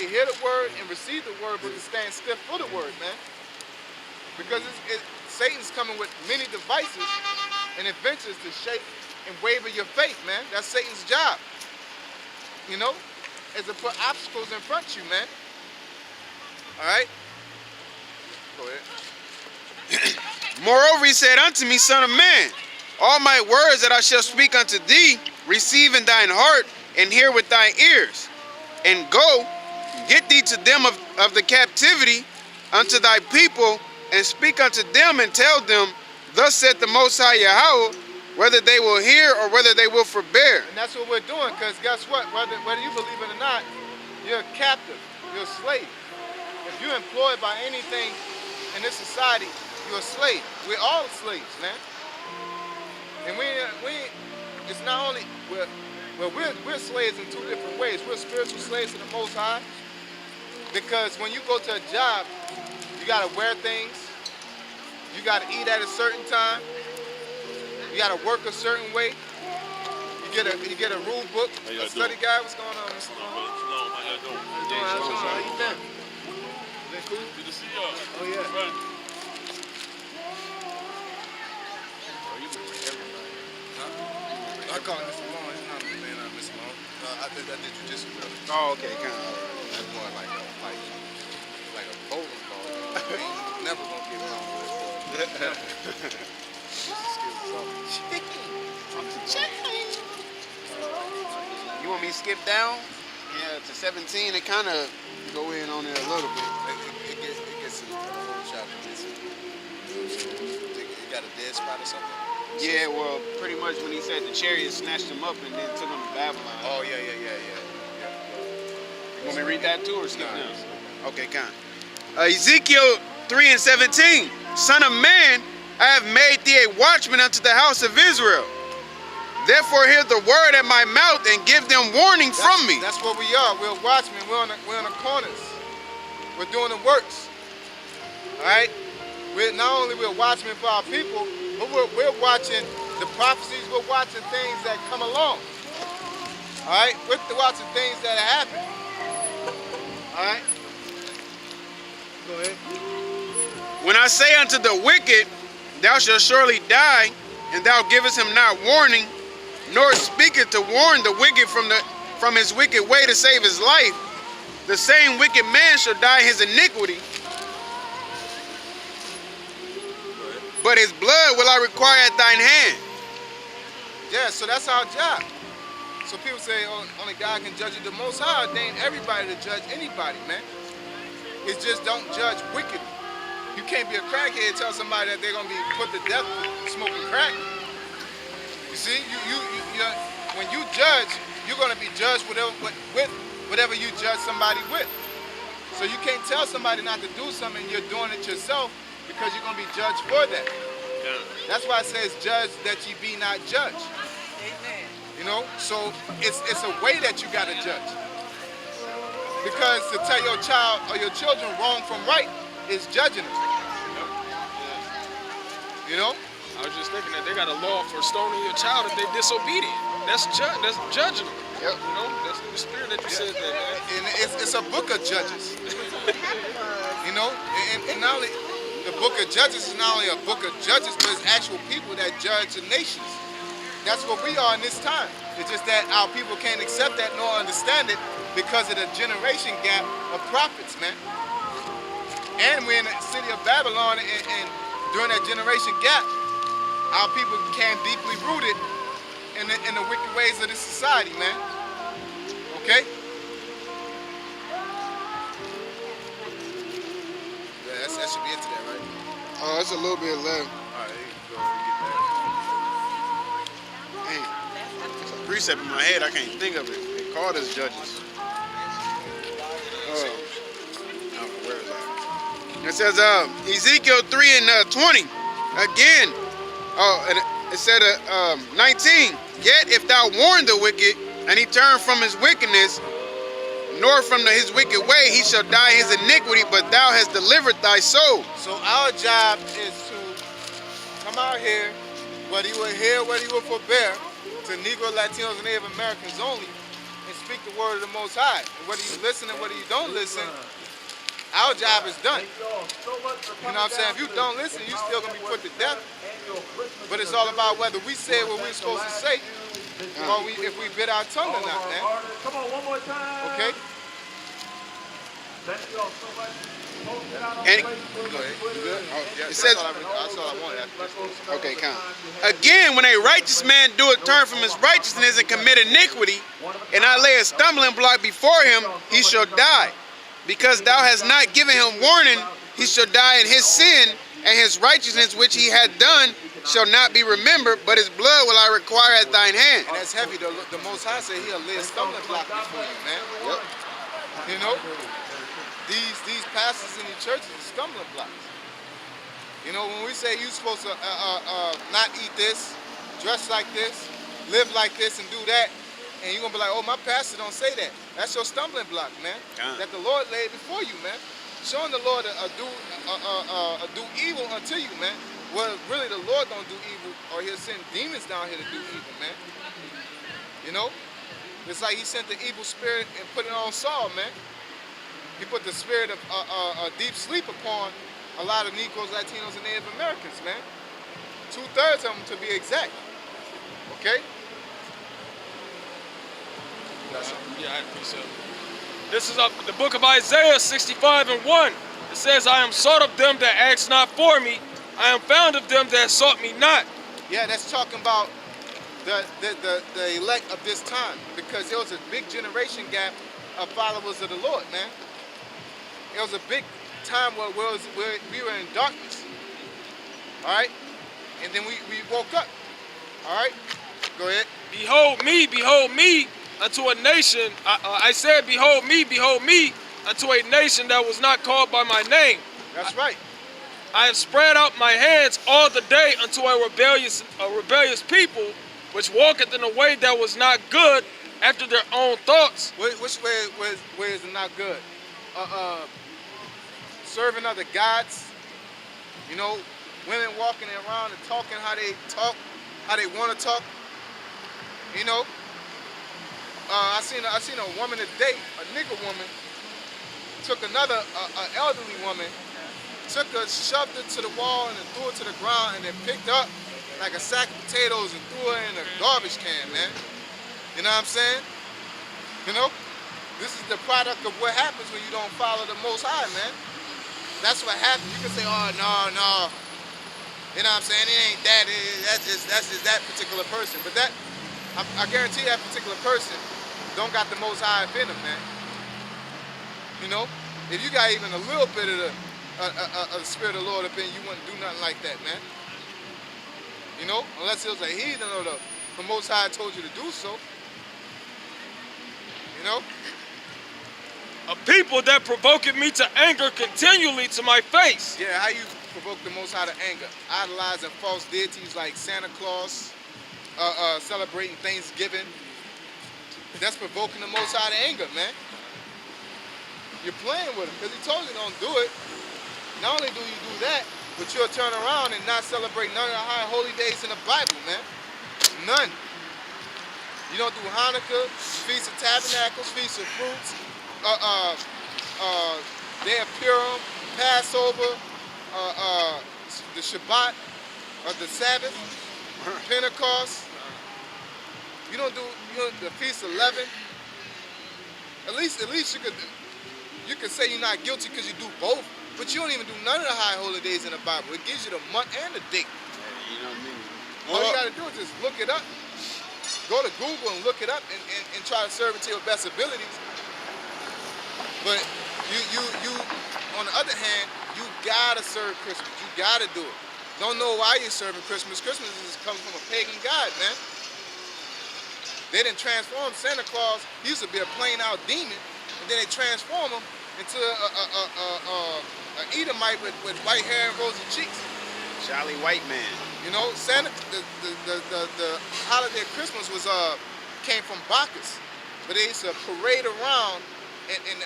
only hear the word and receive the word, but to stand stiff for the word, man. Because Satan's coming with many devices and adventures to shake and waver your faith, man. That's Satan's job. You know, is to put obstacles in front of you, man. All right? Go ahead. Moreover, he said unto me, Son of man, all my words that I shall speak unto thee, receive in thine heart, and hear with thine ears. And go, get thee to them of the captivity unto thy people, and speak unto them and tell them, thus saith the Most High Yahweh, whether they will hear or whether they will forbear. And that's what we're doing, because guess what? Whether you believe it or not, you're a captive, you're a slave. If you're employed by anything in this society, you're a slave. We're all slaves, man. And it's not only, we're slaves in two different ways. We're spiritual slaves to the Most High, because when you go to a job, you gotta wear things, you gotta eat at a certain time, you gotta work a certain way. You get a rule book, a study guide. What's going on, Mr. Long? How y'all doing? How you been? Been cool? Good to see y'all. Oh yeah. Right. I call him Mr. Long. He's not a man, I'm Mr. Long. I did jujitsu with him. Oh, okay, kind of. That's more like a bowling ball. I ain't never gonna get wrong with it. You want me to skip down? Yeah, to 17 and kind of go in on it a little bit. It gets in the whole chapter. It got a dead spot or something? Yeah, well, pretty much when he said the chariot snatched him up and then took him to Babylon. Oh, yeah. You want me to read that too or skip down? Okay, kind. Ezekiel 3:17. Son of man, I have made thee a watchman unto the house of Israel. Therefore hear the word at my mouth and give them warning from me. That's what we are. We're watchmen. We're on the corners. We're doing the works. All right? Not only we're watchmen for our people, but we're watching the prophecies. We're watching things that come along. All right? We're watching things that happen. All right? Go ahead. When I say unto the wicked, thou shalt surely die, and thou givest him not warning, nor speaketh to warn the wicked from his wicked way to save his life, the same wicked man shall die his iniquity. But his blood will I require at thine hand. Yeah, so that's our job. So people say, oh, only God can judge you. The Most High ordained everybody to judge anybody, man. It's just don't judge wickedly. You can't be a crackhead and tell somebody that they're going to be put to death for smoking crack. You see, when you judge, you're going to be judged with whatever you judge somebody with. So you can't tell somebody not to do something and you're doing it yourself, because you're going to be judged for that. Yeah. That's why it says, judge that ye be not judged. Amen. You know, so it's a way that you got to judge. Because to tell your child or your children wrong from right is judging them. You know? I was just thinking that they got a law for stoning your child if they disobedient. That's judging them. Yep. You know, that's the spirit that you said that, man. And it's a book of judges. You know, and not only the book of Judges is not only a book of judges, but it's actual people that judge the nations. That's what we are in this time. It's just that our people can't accept that nor understand it because of the generation gap of prophets, man. And we're in the city of Babylon, and during that generation gap, our people became deeply rooted in the wicked ways of this society, man. Okay? That should be into that, right? Oh, it's a little bit left. All right, here you go. You get that. Dang. It's a precept in my head. I can't think of it. They called us judges. Where is that? It says Ezekiel 3:20. Again. And it said 19. Yet if thou warn the wicked, and he turn from his wickedness, nor from his wicked way, he shall die his iniquity, but thou hast delivered thy soul. So our job is to come out here, whether you will hear, whether you will forbear, to Negro, Latinos, and Native Americans only, and speak the word of the Most High. And whether you listen and whether you don't listen, our job is done. You know what I'm saying? If you don't listen, you still gonna be put to death. But it's all about whether we say what we're supposed to say, or if we bit our tongue or not, man. Come on, one more time. Okay? Thank you all so much. Post it out on And- Facebook, Go ahead. Twitter. You good? Oh, Yeah, it that's says- all I wanted after this. Okay, come. Again, when a righteous man doeth turn from his righteousness and commit iniquity, and I lay a stumbling block before him, he shall die. Because thou hast not given him warning, he shall die in his sin, and his righteousness which he had done shall not be remembered, but his blood will I require at thine hand. And that's heavy. The Most High said he'll lay a stumbling block before you, man. Yep. You know? These pastors in the churches are stumbling blocks. You know, when we say you're supposed to not eat this, dress like this, live like this, and do that, and you're gonna be like, oh, my pastor don't say that. That's your stumbling block, man. That the Lord laid before you, man. Showing the Lord do evil unto you, man. Well, really, the Lord don't do evil, or he'll send demons down here to do evil, man. You know? It's like he sent the evil spirit and put it on Saul, man. He put the spirit of deep sleep upon a lot of Negroes, Latinos, and Native Americans, man. 2/3 of them, to be exact. Okay? Yeah, I think so. This is the book of Isaiah 65:1. It says, I am sought of them that ask not for me. I am found of them that sought me not. Yeah, that's talking about the elect of this time, because there was a big generation gap of followers of the Lord, man. It was a big time where we were in darkness. All right? And then we woke up. All right? Go ahead. Behold me, unto a nation. I said, behold me, unto a nation that was not called by my name. That's right. I have spread out my hands all the day unto a rebellious people, which walketh in a way that was not good after their own thoughts. Which way is it not good? Serving other gods. You know, women walking around and talking how they want to talk. You know, I seen a woman today, a nigger woman, took another elderly woman, took her, shoved her to the wall, and then threw her to the ground, and then picked up like a sack of potatoes and threw her in a garbage can, man. You know what I'm saying? You know, this is the product of what happens when you don't follow the Most High, man. That's what happens. You can say, oh, no. You know what I'm saying? It ain't that. That's just that particular person. But that, I guarantee that particular person don't got the Most High in them, man. You know? If you got even a little bit of the Spirit of the Lord up in you, wouldn't do nothing like that, man. You know? Unless it was a heathen or the Most High told you to do so. You know? A people that provoketh me to anger continually to my face. Yeah, how you provoke the Most High to anger? Idolizing false deities like Santa Claus, celebrating Thanksgiving. That's provoking the Most High to anger, man. You're playing with him because he told you don't do it. Not only do you do that, but you'll turn around and not celebrate none of the high holy days in the Bible, man. None. You don't do Hanukkah, Feast of Tabernacles, Feast of Fruits, Day of Purim, Passover, the Shabbat, the Sabbath, Pentecost. You don't do the Feast of Leaven. At least you could say you're not guilty because you do both, but you don't even do none of the high holy days in the Bible. It gives you the month and the date. You know what I mean? All you gotta do is just look it up. Go to Google and look it up and try to serve it to your best abilities. But you on the other hand, you gotta serve Christmas. You gotta do it. Don't know why you're serving Christmas. Christmas is coming from a pagan god, man. They didn't transform Santa Claus. He used to be a plain out demon, and then they transform him into an Edomite with white hair and rosy cheeks. Jolly white man. You know, Santa, the holiday of Christmas was came from Bacchus, but they used to parade around and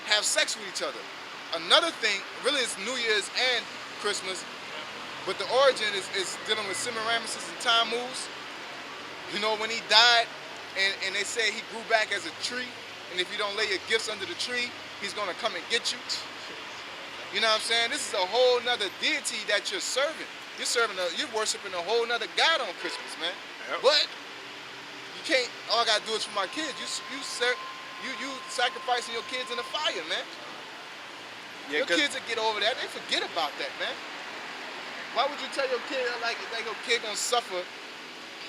have sex with each other. Another thing, really, it's New Year's and Christmas, but the origin is dealing with Semiramis and Tammuz. You know, when he died, and they say he grew back as a tree, and if you don't lay your gifts under the tree, he's gonna come and get you. You know what I'm saying? This is a whole nother deity that you're serving. You're worshiping a whole nother God on Christmas, man. Yep. But you can't. All I gotta do is for my kids. You sacrificing your kids in the fire, man. Yeah, Your kids will get over that. They forget about that, man. Why would you tell your kid like your kid gonna suffer,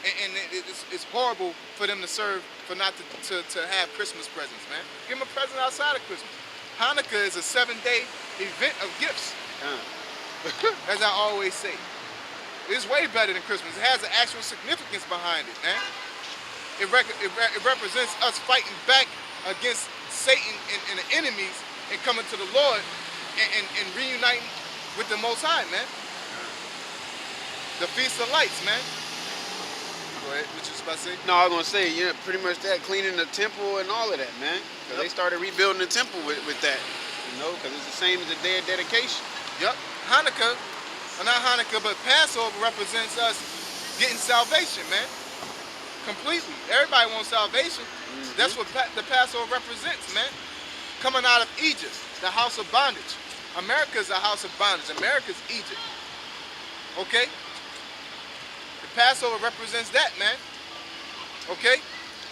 and it's horrible for them to serve, for not to have Christmas presents, man? Give them a present outside of Christmas. Hanukkah is a 7-day event of gifts, as I always say. It's way better than Christmas. It has an actual significance behind it, man. It represents us fighting back against Satan and the enemies and coming to the Lord and reuniting with the Most High, man. The Feast of Lights, man. Go ahead. What you was about to say? No, I was gonna say, yeah, pretty much that, cleaning the temple and all of that, man. Cause they started rebuilding the temple with that, you know, cause it's the same as the day of dedication. Yep. Hanukkah, well, not Hanukkah, but Passover represents us getting salvation, man. Completely. Everybody wants salvation. Mm-hmm. That's what the Passover represents, man. Coming out of Egypt, the house of bondage. America's a house of bondage. America's Egypt. Okay? The Passover represents that, man. Okay?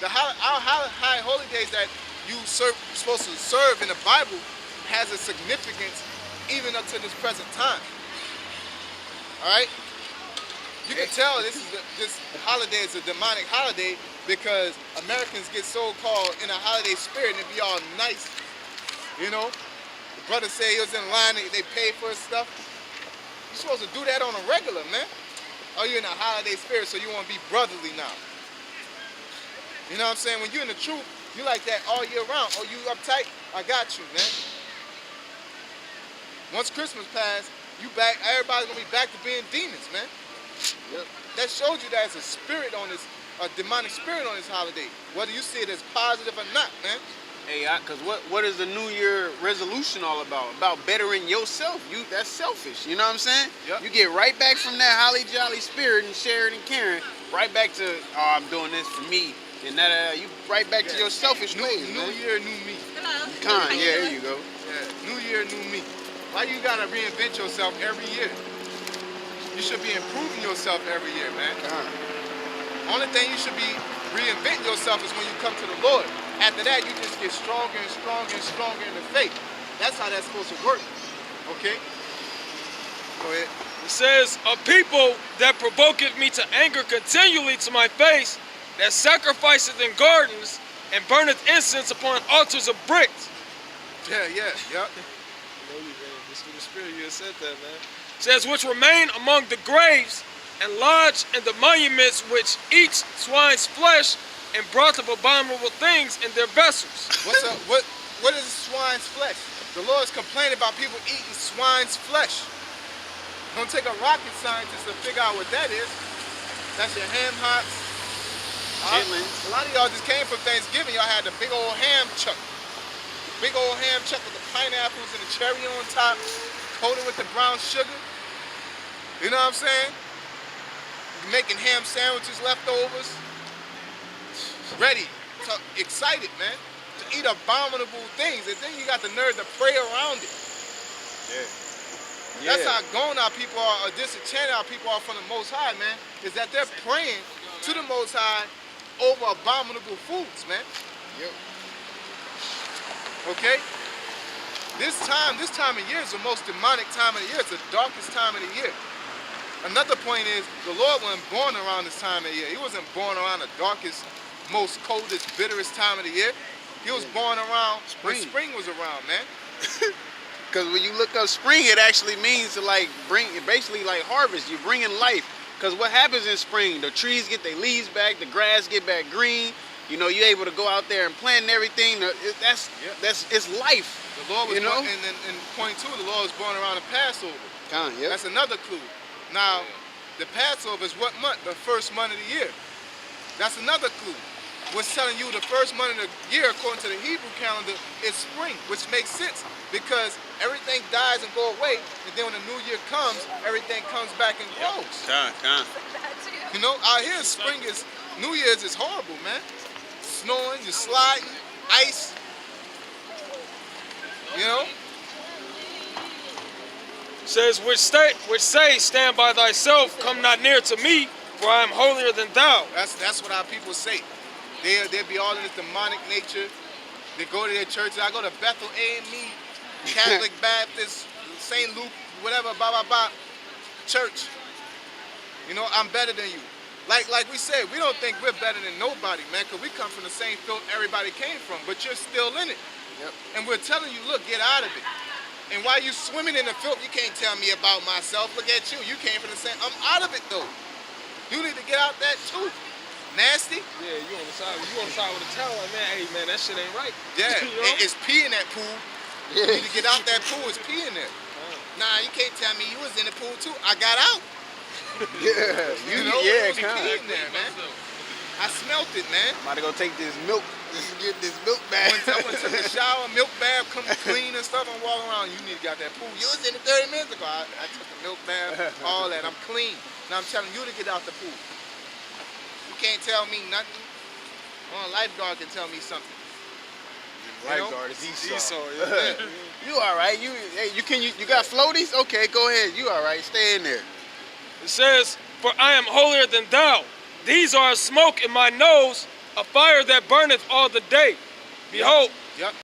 Our high holy days that you're supposed to serve in the Bible has a significance even up to this present time. All right? You can tell this holiday is a demonic holiday because Americans get so-called in a holiday spirit and be all nice. You know? The brother say he was in line, they pay for his stuff. You're supposed to do that on a regular, man. Oh, you're in a holiday spirit, so you want to be brotherly now. You know what I'm saying? When you're in the truth, you like that all year round. Oh, you uptight? I got you, man. Once Christmas passed, everybody's going to be back to being demons, man. Yep. That shows you that there's a spirit on this, a demonic spirit on this holiday. Whether you see it as positive or not, man. Hey, cause what is the New Year resolution all about? About bettering yourself. That's selfish. You know what I'm saying? Yep. You get right back from that holly jolly spirit and sharing and caring, right back to, oh, I'm doing this for me, and you right back to your selfish ways, New man. Year, new me. Con, yeah, there you go. Yeah, New Year, new me. Why you gotta reinvent yourself every year? You should be improving yourself every year, man. Only thing you should be reinventing yourself is when you come to the Lord. After that, you just get stronger and stronger and stronger in the faith. That's how that's supposed to work. Okay? Go ahead. It says, a people that provoketh me to anger continually to my face, that sacrificeth in gardens and burneth incense upon altars of bricks. Yeah, yep. This through the spirit you had said that, man. It says, which remain among the graves and lodge in the monuments which eat swine's flesh and brought up abominable things in their vessels. What is swine's flesh? The Lord's complaining about people eating swine's flesh. Don't take a rocket scientist to figure out what that is. That's your ham hocks. A lot of y'all just came from Thanksgiving. Y'all had the big old ham chuck. Big old ham chuck with the pineapples and the cherry on top, coated with the brown sugar. You know what I'm saying? You're making ham sandwiches, leftovers. Ready, excited, man, to eat abominable things, and then you got the nerve to pray around it. Yeah. That's how gone our people are, or disenchanted our people are from the Most High, man, is that they're praying to the Most High over abominable foods, man. Yep. Okay? This time of year is the most demonic time of the year. It's the darkest time of the year. Another point is, the Lord wasn't born around this time of the year. He wasn't born around the darkest, most coldest, bitterest time of the year. He was born around when spring was around, man. Because when you look up spring, it actually means to like basically like harvest. You're bringing life. Because what happens in spring, the trees get their leaves back, the grass get back green. You know, you're able to go out there and plant and everything. It's life. The Lord was born, and point two, the Lord was born around the Passover. That's another clue. Now, the Passover is what month? The first month of the year. That's another clue. What's telling you the first month of the year, according to the Hebrew calendar, is spring, which makes sense because everything dies and go away, and then when the new year comes, everything comes back and grows. You know, out here, New Year's is horrible, man. snoring, you're sliding, ice. You know? Says, which say, stand by thyself, come not near to me, for I am holier than thou. That's what our people say. They'll be all in this demonic nature. They go to their churches. I go to Bethel AME, Catholic Baptist, St. Luke, whatever, blah, blah, blah, church. You know, I'm better than you. Like we said, we don't think we're better than nobody, man, because we come from the same filth everybody came from, but you're still in it. Yep. And we're telling you, look, get out of it. And while you swimming in the filth, you can't tell me about myself. Look at you. You came from the same. I'm out of it, though. You need to get out that too. Nasty. Yeah, you on the side with a towel, like, man, hey, man, that shit ain't right. Yeah, You know? it's pee in that pool. You need to get out that pool. It's pee in there. Nah, you can't tell me you was in the pool too. I got out. Yeah, You know, yeah, it was pee in there, man. I smelt it, man. I'm about to go take this milk. Get this milk back. I went to the shower, milk bath, come clean and stuff. I'm walking around. You need to get out that pool. You was in it 30 minutes ago. I took the milk bath, all that. I'm clean. Now I'm telling you to get out the pool. You can't tell me nothing. Well, a lifeguard can tell me something. Lifeguard is Esau, Yeah. You all right? You got floaties? Okay, go ahead. You all right? Stay in there. It says, for I am holier than thou. These are a smoke in my nose, a fire that burneth all the day. Behold, Yep.